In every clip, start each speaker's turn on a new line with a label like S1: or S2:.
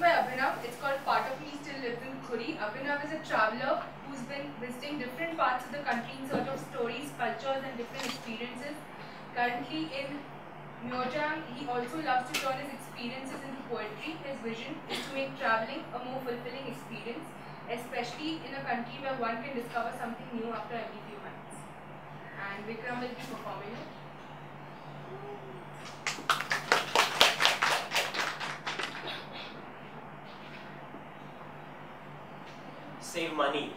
S1: by Abhinav. It's called Part of Me Still Lives in Khuri. Abhinav is a traveler who's been visiting different parts of the country in search of stories, cultures and different experiences. Currently in Mcleodganj, he also loves to turn his experiences into poetry. His vision is to make traveling a more fulfilling experience, especially in a country where one can discover something new after every few months. And Vikram will be performing it.
S2: Save money.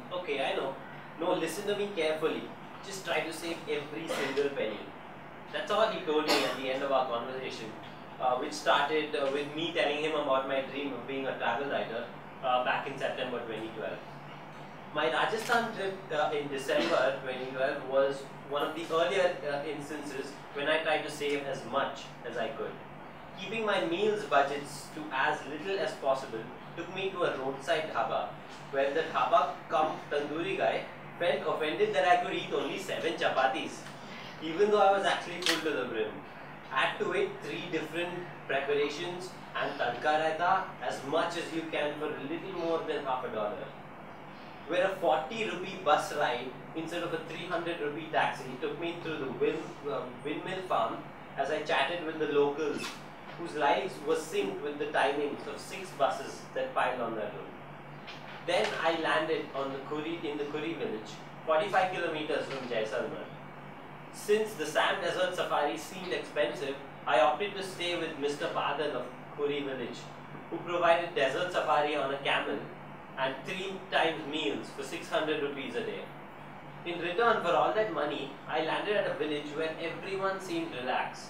S2: Okay, I know. No, listen to me carefully. Just try to save every single penny. That's all he told me at the end of our conversation, which started with me telling him about my dream of being a travel writer back in September 2012. My Rajasthan trip in December 2012 was one of the earlier instances when I tried to save as much as I could. Keeping my meals budgets to as little as possible took me to a roadside dhaba, where the dhaba cum tandoori guy felt offended that I could eat only 7 chapatis, even though I was actually full to the brim. I had to wait 3 different preparations and tadka raita as much as you can for a little more than $50. Where a 40 rupee bus ride instead of a 300 rupee taxi took me through the windmill farm as I chatted with the locals whose lives were synced with the timings of 6 buses that piled on that road. Then I landed on in the Khuri village, 45 kilometers from Jaisalmer. Since the sand desert safari seemed expensive, I opted to stay with Mr. Badal of Khuri village, who provided desert safari on a camel and 3 times meals for 600 rupees a day. In return for all that money, I landed at a village where everyone seemed relaxed,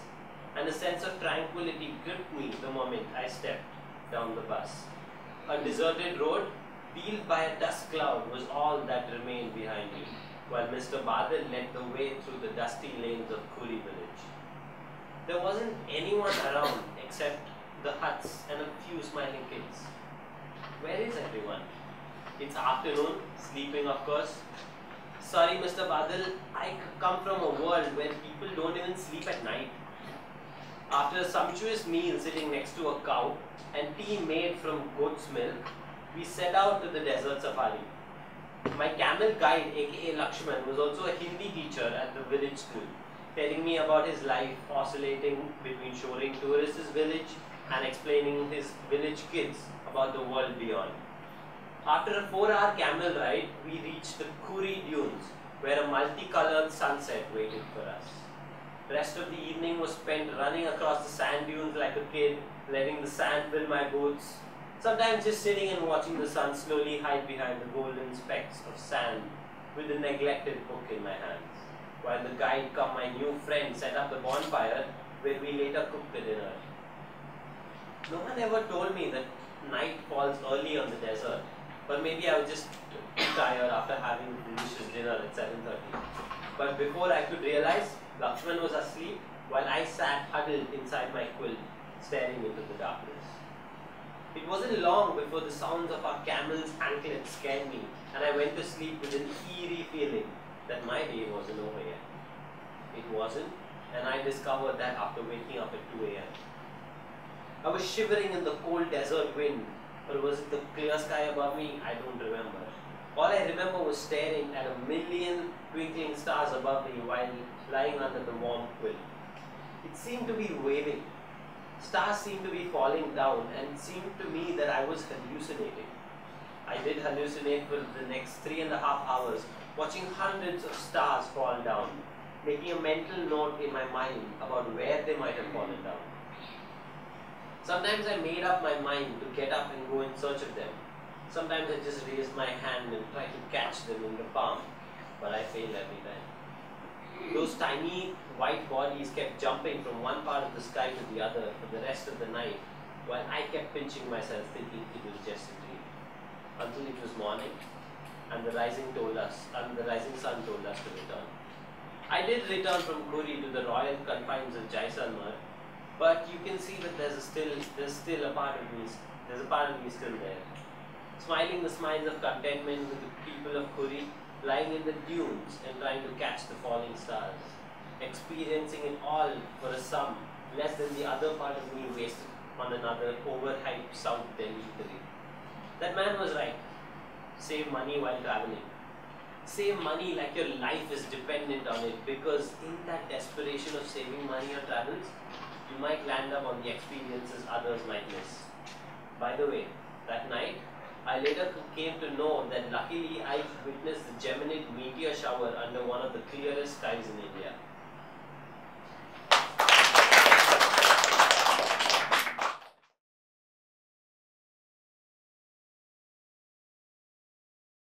S2: and a sense of tranquility gripped me the moment I stepped down the bus. A deserted road, veiled by a dust cloud, was all that remained behind me, while Mr. Badal led the way through the dusty lanes of Khuri village. There wasn't anyone around except the huts and a few smiling kids. Where is everyone? It's afternoon, sleeping of course. Sorry Mr. Badal, I come from a world where people don't even sleep at night. After a sumptuous meal sitting next to a cow and tea made from goat's milk, we set out to the desert safari. My camel guide, aka Lakshman, was also a Hindi teacher at the village school, telling me about his life oscillating between showing tourists his village and explaining his village kids about the world beyond. After a 4-hour camel ride, we reached the Khuri dunes, where a multicolored sunset waited for us. The rest of the evening was spent running across the sand dunes like a kid, letting the sand fill my boots, sometimes just sitting and watching the sun slowly hide behind the golden specks of sand with a neglected book in my hands, while the guide come my new friend set up the bonfire where we later cooked the dinner. No one ever told me that night falls early on the desert, but maybe I was just tired after having a delicious dinner at 7:30. But before I could realize, Lakshman was asleep while I sat huddled inside my quilt, staring into the darkness. It wasn't long before the sounds of our camel's anklets scared me, and I went to sleep with an eerie feeling that my day wasn't over yet. It wasn't, and I discovered that after waking up at 2 a.m. I was shivering in the cold desert wind, or was it the clear sky above me? I don't remember. All I remember was staring at a million twinkling stars above me while lying under the warm quilt. It seemed to be waving. Stars seemed to be falling down, and it seemed to me that I was hallucinating. I did hallucinate for the next 3.5 hours, watching hundreds of stars fall down, making a mental note in my mind about where they might have fallen down. Sometimes I made up my mind to get up and go in search of them. Sometimes I just raised my hand and tried to catch them in the palm, but I failed every time. Those tiny white bodies kept jumping from one part of the sky to the other for the rest of the night, while I kept pinching myself thinking it was just a dream. Until it was morning, and the rising sun told us to return. I did return from Khuri to the royal confines of Jaisalmer, but you can see that there's still a part of me. There's a part of me still there, smiling the smiles of contentment with the people of Khuri, lying in the dunes and trying to catch the falling stars, experiencing it all for a sum less than the other part of me wasted on another overhyped South Delhi eatery. That man was right. Save money while traveling. Save money like your life is dependent on it, because in that desperation of saving money on travels, you might land up on the experiences others might miss. By the way, that night, I later came to know that luckily I witnessed the Gemini meteor shower under one of the clearest skies in India.